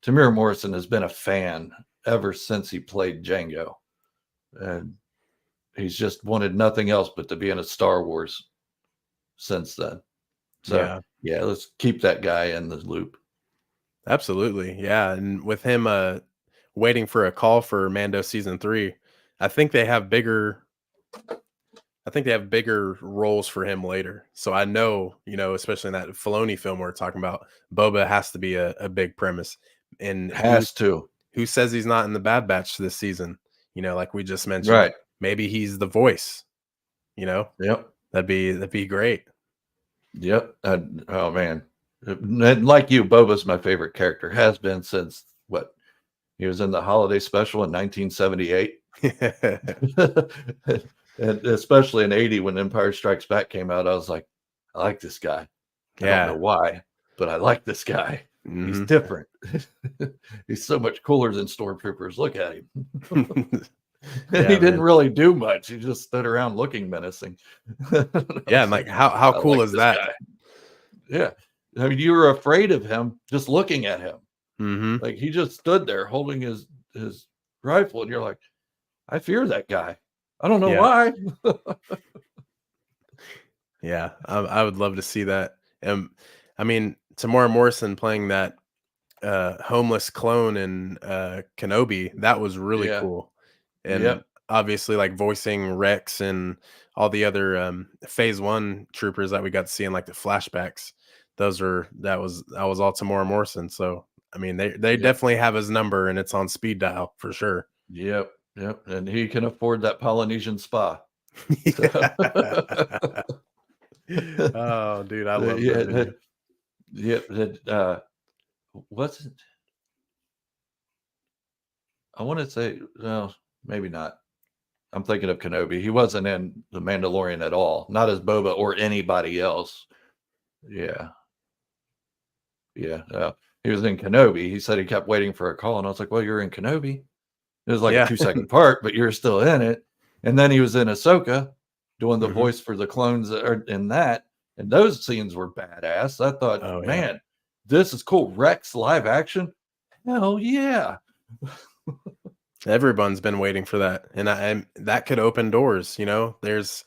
Tamir Morrison has been a fan ever since he played Django, and he's just wanted nothing else but to be in a Star Wars since then. So Yeah, yeah, let's keep that guy in the loop. absolutely. Yeah, and with him waiting for a call for Mando season 3, I think they have bigger I think they have bigger roles for him later. So I know, especially in that Filoni film we're talking about, Boba has to be a big premise. And Has to. who says he's not in the Bad Batch this season? Like we just mentioned, Right. maybe he's the voice. Yep. That'd be great. Yep. Oh man. And like you, Boba's my favorite character. Has been since what? He was in the holiday special in 1978. And especially in 80 when Empire Strikes Back came out, I was like, I like this guy. I don't know why, but I like this guy. He's different. He's so much cooler than stormtroopers. Look at him. He didn't really do much. He just stood around looking menacing. And like how cool is that? Guy. Yeah. I mean, you were afraid of him just looking at him. Like he just stood there holding his rifle, and you're like, I fear that guy. I don't know why. Yeah, I would love to see that. I mean, Tamora Morrison playing that homeless clone in Kenobi, that was really cool. And obviously, like voicing Rex and all the other Phase 1 troopers that we got to see in like the flashbacks. That was all Tamora Morrison. So I mean, they definitely have his number, and it's on speed dial for sure. Yep. And he can afford that Polynesian spa. Oh, dude, I love that. Wasn't I want to say, no, maybe not. I'm thinking of Kenobi. He wasn't in The Mandalorian at all, not as Boba or anybody else. Yeah. He was in Kenobi. He said he kept waiting for a call, and I was like, well, you're in Kenobi. It was like a 2-second part, but you're still in it. And then he was in Ahsoka doing the voice for the clones in that. And those scenes were badass. I thought, man, this is cool. Rex live action. Hell yeah. Everyone's been waiting for that. And that could open doors. There's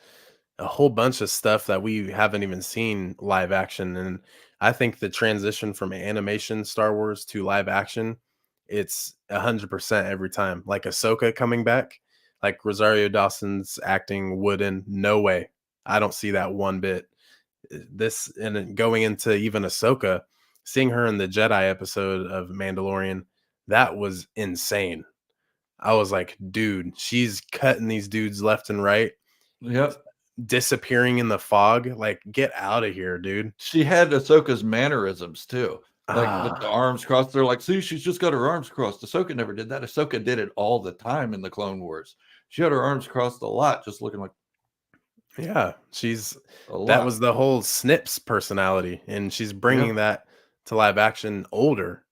a whole bunch of stuff that we haven't even seen live action. And I think the transition from animation Star Wars to live action, it's 100% every time. Like Ahsoka coming back, like Rosario Dawson's acting wouldn't, no way. I don't see that one bit. This, and going into even Ahsoka, seeing her in the Jedi episode of Mandalorian, that was insane. I was like, dude, she's cutting these dudes left and right. Yep. Disappearing in the fog. Like, get out of here, dude. She had Ahsoka's mannerisms too. Like with the arms crossed. They're like, see, she's just got her arms crossed. Ahsoka never did that. Ahsoka did it all the time in the Clone Wars. She had her arms crossed a lot, just looking like. Yeah, that was the whole Snips personality, and she's bringing that to live action older.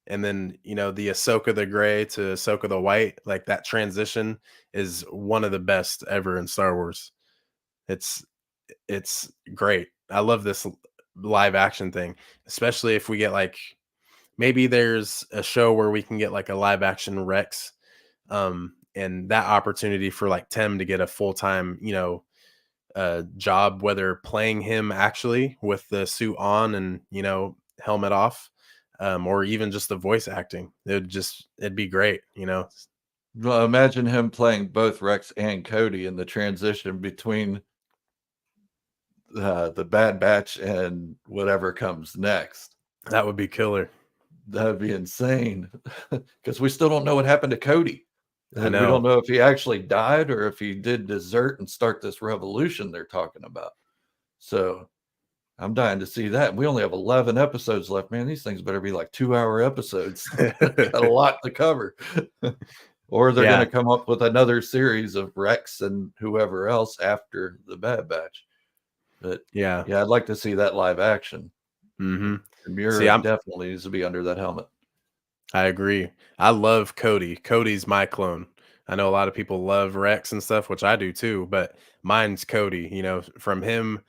And then, the Ahsoka the Gray to Ahsoka the White, like that transition is one of the best ever in Star Wars. It's great. I love this live action thing, especially if we get like, maybe there's a show where we can get like a live action Rex, and that opportunity for like Tim to get a full-time, job, whether playing him actually with the suit on and, helmet off, or even just the voice acting. It'd be great, Well, imagine him playing both Rex and Cody in the transition between the Bad Batch and whatever comes next. That would be killer. That would be insane, because we still don't know what happened to Cody. I know. We don't know if he actually died or if he did desert and start this revolution they're talking about. So I'm dying to see that. We only have 11 episodes left, man. These things better be like 2-hour episodes. Got a lot to cover. Or they're going to come up with another series of Rex and whoever else after the Bad Batch. But yeah, I'd like to see that live action. Mira definitely needs to be under that helmet. I agree. I love Cody. Cody's my clone. I know a lot of people love Rex and stuff, which I do too, but mine's Cody. From him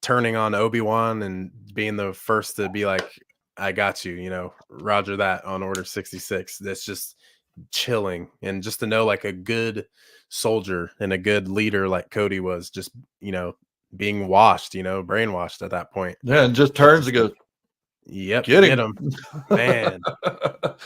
turning on Obi-Wan and being the first to be like, I got you, Roger that on Order 66. That's just chilling. And just to know like a good soldier and a good leader like Cody was, just, being washed, brainwashed at that point. Yeah, and just turns and goes, yep, get him. Man.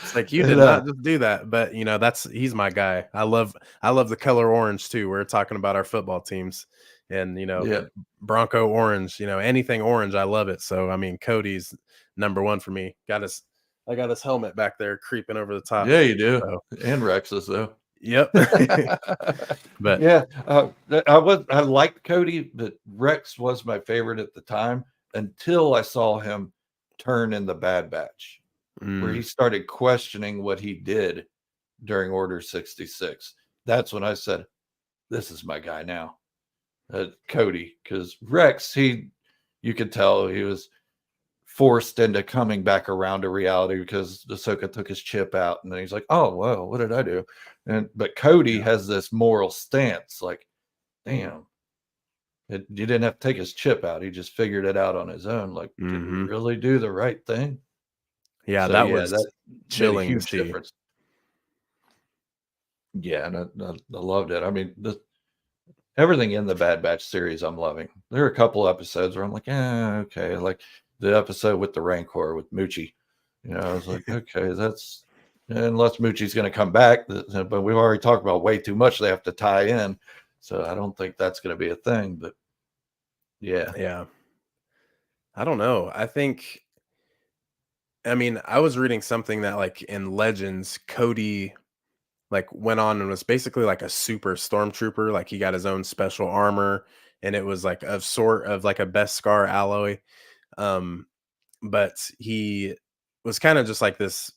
It's like, you did not just do that, but he's my guy. I love the color orange too. We're talking about our football teams. and Yeah. Bronco orange, anything orange, I love it. So I mean, Cody's number one for me. I got his helmet back there creeping over the top. Yeah, you do. So And Rex's though. yep. But Yeah, I liked Cody, but Rex was my favorite at the time until I saw him turn in the Bad Batch, where he started questioning what he did during Order 66. That's when I said, "This is my guy now." Cody, because Rex, you could tell he was forced into coming back around to reality because Ahsoka took his chip out, and then he's like, "Oh, well, what did I do?" But Cody has this moral stance, like, "Damn, you didn't have to take his chip out; he just figured it out on his own. Like, did he really do the right thing?" yeah, So that yeah, was that made a chilling to huge see. difference. Yeah, and I loved it. I mean, everything in the Bad Batch series, I'm loving. There are a couple episodes where I'm like, okay, like the episode with the Rancor with Moochie. I was like, okay, that's unless Moochie's going to come back, but we've already talked about way too much. They have to tie in, so I don't think that's going to be a thing. But yeah, Yeah. I don't know. I mean, I was reading something that like in Legends, Cody like went on and was basically like a super stormtrooper. Like he got his own special armor, and it was like of sort of like a Beskar alloy. Um, but he was kind of just like this.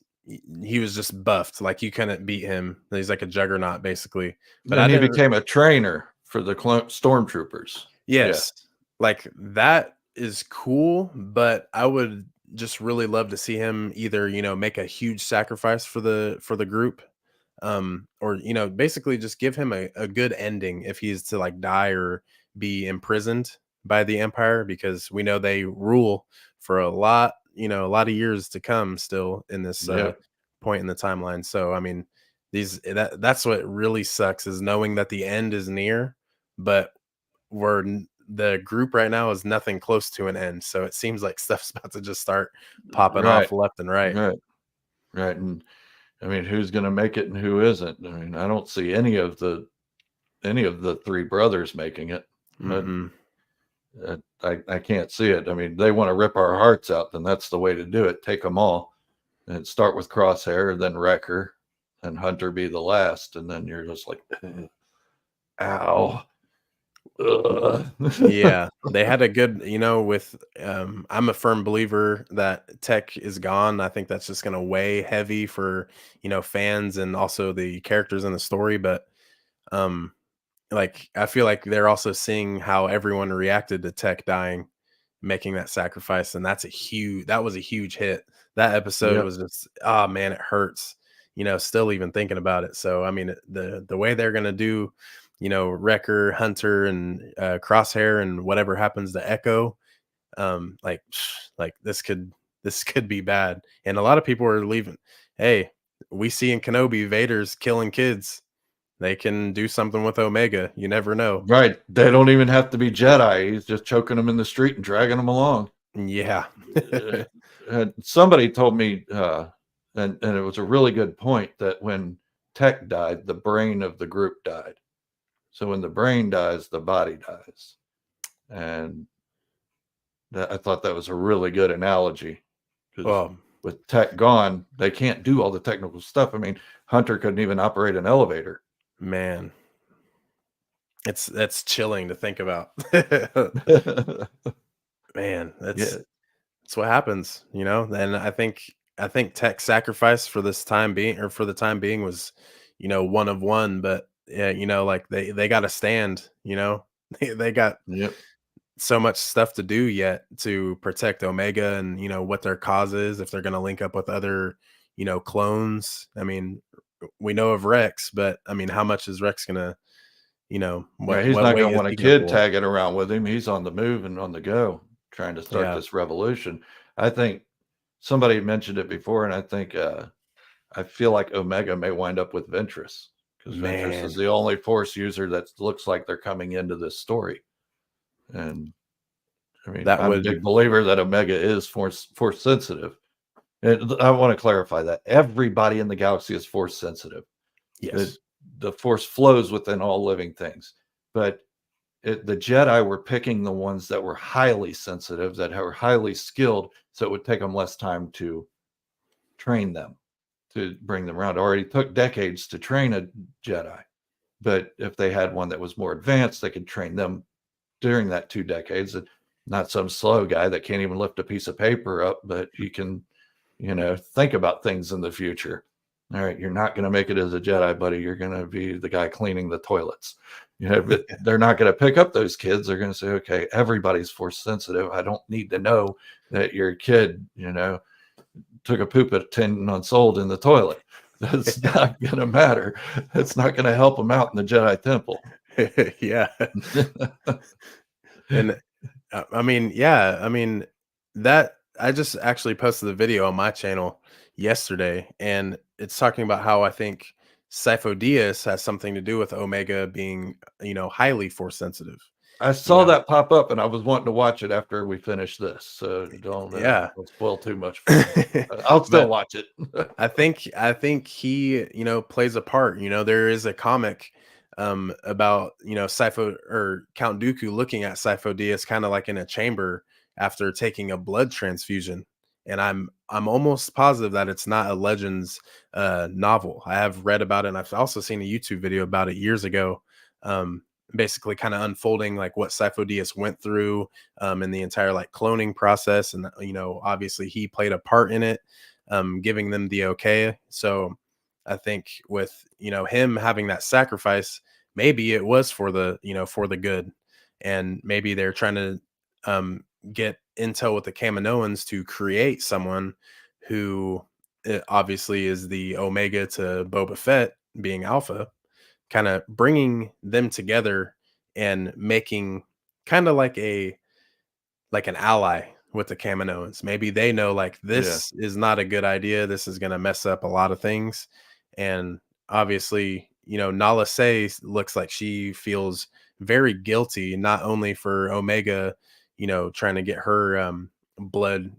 He was just buffed, like you couldn't beat him. He's like a juggernaut, basically. But I and he didn't. became a trainer for the stormtroopers. Yeah, Yes, like that is cool, but I would just really love to see him either, make a huge sacrifice for the group, or basically just give him a good ending if he's to like die or be imprisoned by the Empire, because we know they rule for a lot of years to come still in this yeah, point in the timeline. So I mean, that's what really sucks, is knowing that the end is near, but the group right now is nothing close to an end. So it seems like stuff's about to just start popping right, off left and right. right, right. And I mean, who's going to make it and who isn't? I mean, I don't see any of the three brothers making it. Mm-mm. I can't see it. I mean, they want to rip our hearts out, then that's the way to do it. Take them all and start with Crosshair, then Wrecker, and Hunter be the last, and then you're just like, ow. Yeah, they had a good, with I'm a firm believer that tech is gone. I think that's just going to weigh heavy for, fans and also the characters in the story, but um like I feel like they're also seeing how everyone reacted to Tech dying, making that sacrifice, and that was a huge hit. That episode Yep. was just, oh man, it hurts. Still even thinking about it. So I mean, the way they're gonna do, Wrecker, Hunter, and Crosshair, and whatever happens to Echo, like like this could be bad. And a lot of people are leaving. Hey, we see in Kenobi Vader's killing kids. They can do something with Omega. You never know. Right. They don't even have to be Jedi. He's just choking them in the street and dragging them along. Yeah. Somebody told me, and it was a really good point, that when Tech died, the brain of the group died. So when the brain dies, the body dies. And I thought that was a really good analogy, because Well, with Tech gone, they can't do all the technical stuff. I mean, Hunter couldn't even operate an elevator. man, that's chilling to think about. Man, Yeah. that's what happens, And I think Tech sacrifice for this time being, or for the time being, was, one of one, but yeah, like they got to stand, they got Yep. so much stuff to do yet to protect Omega, and what their cause is, if they're going to link up with other clones. I mean, we know of Rex, but I mean, how much is Rex going to, Yeah, what he's what not weight going to is want a he going to kid pull? tagging around with him. He's on the move and on the go, trying to start Yeah, this revolution. I think somebody mentioned it before, and I think I feel like Omega may wind up with Ventress, because Ventress is man, the only Force user that looks like they're coming into this story. And I mean, that I'm a would, big believer that Omega is force sensitive. And I want to clarify that everybody in the galaxy is force sensitive. The yes. the force flows within all living things, but the Jedi were picking the ones that were highly sensitive, that were highly skilled, so it would take them less time to train them, to bring them around. It already took decades to train a Jedi, but if they had one that was more advanced, they could train them during that 2 decades. And not some slow guy that can't even lift a piece of paper up, but he can, think about things in the future. All right, you're not going to make it as a Jedi, buddy. You're going to be the guy cleaning the toilets. But they're not going to pick up those kids. They're going to say, okay, everybody's force sensitive. I don't need to know that your kid, took a poop at 10 months old in the toilet. That's not going to matter. It's not going to help them out in the Jedi Temple. Yeah. And I mean, that I just actually posted the video on my channel yesterday, and it's talking about how I think Sifo Dyas has something to do with Omega being, highly force sensitive. I saw that pop up, and I was wanting to watch it after we finish this. So don't spoil too much for me. I'll still watch it. I think he, plays a part. There is a comic about, Sifo or Count Dooku looking at Sifo Dyas kind of like in a chamber after taking a blood transfusion. And I'm almost positive that it's not a Legends novel. I have read about it, and I've also seen a YouTube video about it years ago. Basically kind of unfolding like what Sifo Dyas went through in the entire like cloning process. And, obviously he played a part in it, giving them the okay. So I think with, him having that sacrifice, maybe it was for the, for the good. And maybe they're trying to get intel with the Kaminoans to create someone who obviously is the Omega to Boba Fett being Alpha, kind of bringing them together and making kind of like an ally with the Kaminoans. Maybe they know like this is not a good idea. This is going to mess up a lot of things. And obviously, Nala Se looks like she feels very guilty, not only for Omega, trying to get her blood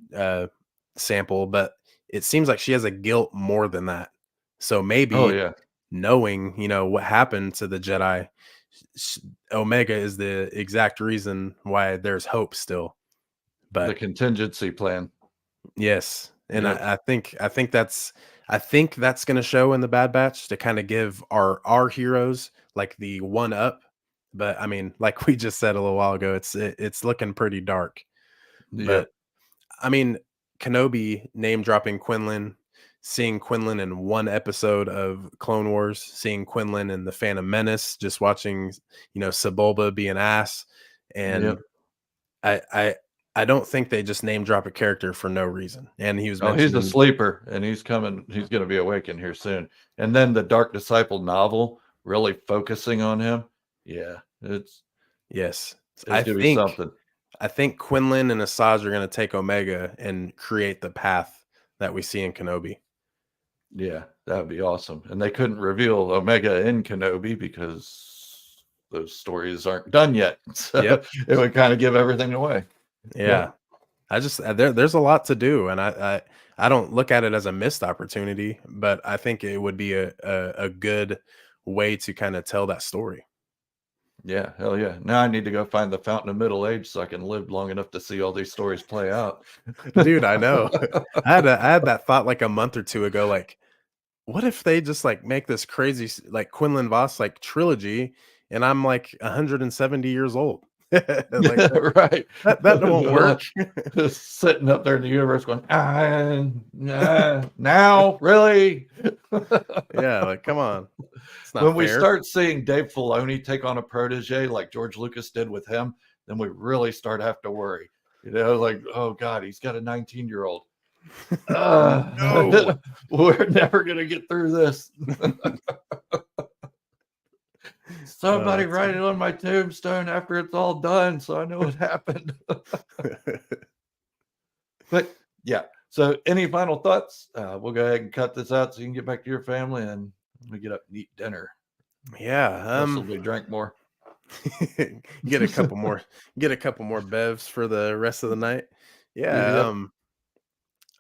sample, but it seems like she has a guilt more than that. So maybe knowing, what happened to the Jedi, Omega is the exact reason why there's hope still. But the contingency plan. Yes. And I think that's going to show in the Bad Batch to kind of give our heroes like the one up. But I mean, like we just said a little while ago, it's looking pretty dark. But I mean, Kenobi name dropping Quinlan, seeing Quinlan in one episode of Clone Wars, seeing Quinlan in the Phantom Menace, just watching, Sebulba be an ass. And I don't think they just name drop a character for no reason. And he was he's a sleeper, and he's coming. He's going to be awakened here soon. And then the Dark Disciple novel really focusing on him. Yeah, it's going to be something. I think Quinlan and Asajj are going to take Omega and create the path that we see in Kenobi. Yeah, that would be awesome. And they couldn't reveal Omega in Kenobi because those stories aren't done yet. So it would kind of give everything away. Yeah. I just there's a lot to do, and I don't look at it as a missed opportunity, but I think it would be a good way to kind of tell that story. Yeah, hell yeah. Now I need to go find the Fountain of Middle Age so I can live long enough to see all these stories play out. Dude, I know. I had that thought like a month or two ago, like, what if they just like make this crazy like Quinlan Vos like trilogy, and I'm like 170 years old? Like, right. That won't work. Just sitting up there in the universe going, now, really? Yeah, like, come on. When we start seeing Dave Filoni take on a protege like George Lucas did with him, then we really start to have to worry. Like, oh God, he's got a 19-year-old. No, we're never going to get through this. Somebody write it on my tombstone after it's all done so I know what happened. But yeah, so any final thoughts? We'll go ahead and cut this out so you can get back to your family and we get up and eat dinner. Yeah, we drink more. get a couple more bevs for the rest of the night. Yeah.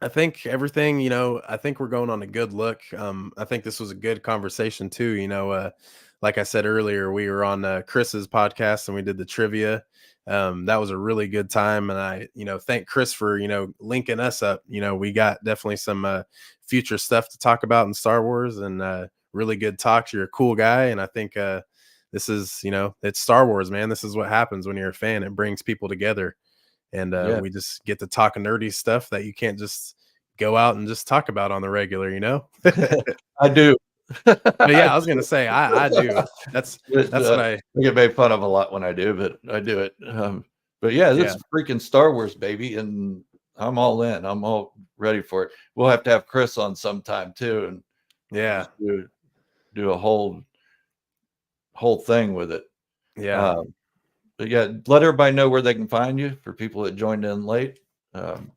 I think everything, I think we're going on a good look. I think this was a good conversation too. like I said earlier, we were on Chris's podcast and we did the trivia. That was a really good time, and I, thank Chris for linking us up. We got definitely some future stuff to talk about in Star Wars, and really good talks. You're a cool guy, and I think this is, it's Star Wars, man. This is what happens when you're a fan. It brings people together, and Yeah, we just get to talk nerdy stuff that you can't just go out and just talk about on the regular. I do. But I yeah, I was gonna do. say I do. That's But, that's what I I get made fun of a lot when I do, but I do it. But yeah, this yeah. is freaking Star Wars, baby, and I'm all in. I'm all ready for it. We'll have to have Chris on sometime too, and Yeah. just do a whole thing with it. Yeah. Um, but yeah, let everybody know where they can find you for people that joined in late. Um,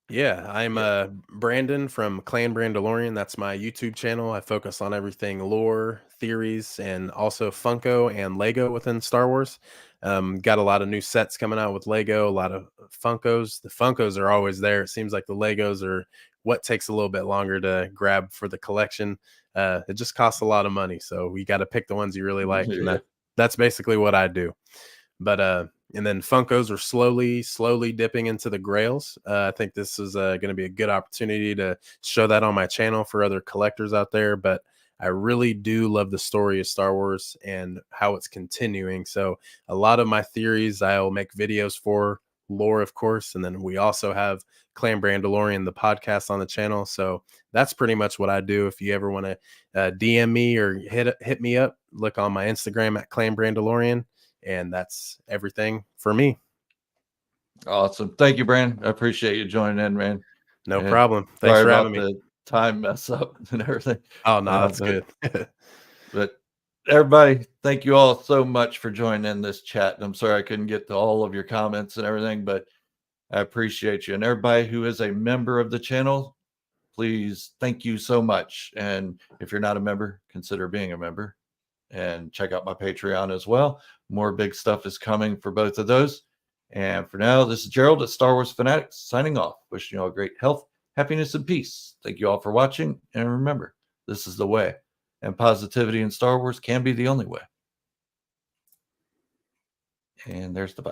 Yeah, I'm yeah, Brandon from Clan Brandolorian. That's my YouTube channel. I focus on everything lore, theories, and also Funko and Lego within Star Wars. Got a lot of new sets coming out with Lego, a lot of Funkos. The Funkos are always there. It seems like the Legos are what takes a little bit longer to grab for the collection. It just costs a lot of money, so we got to pick the ones you really like, and yeah. that's basically what I do. But and then Funkos are slowly dipping into the Grails. I think this is going to be a good opportunity to show that on my channel for other collectors out there. But I really do love the story of Star Wars and how it's continuing. So a lot of my theories I'll make videos for, lore, of course, and then we also have Clan Brandolorian, the podcast, on the channel. So that's pretty much what I do. If you ever want to DM me or hit me up, look on my Instagram at Clan Brandolorian. And that's everything for me. Awesome. Thank you, Brandon. I appreciate you joining in, man. No And problem. Thanks sorry for having about me. the time mess up and everything. Oh, no, that's But good. everybody, thank you all so much for joining in this chat. I'm sorry I couldn't get to all of your comments and everything, but I appreciate you. And everybody who is a member of the channel, please, thank you so much. And if you're not a member, consider being a member and check out my Patreon as well. More big stuff is coming for both of those. And for now, this is Gerald at Star Wars Fanatics signing off. Wishing you all great health, happiness, and peace. Thank you all for watching. And remember, this is the way. And positivity in Star Wars can be the only way. And there's the button.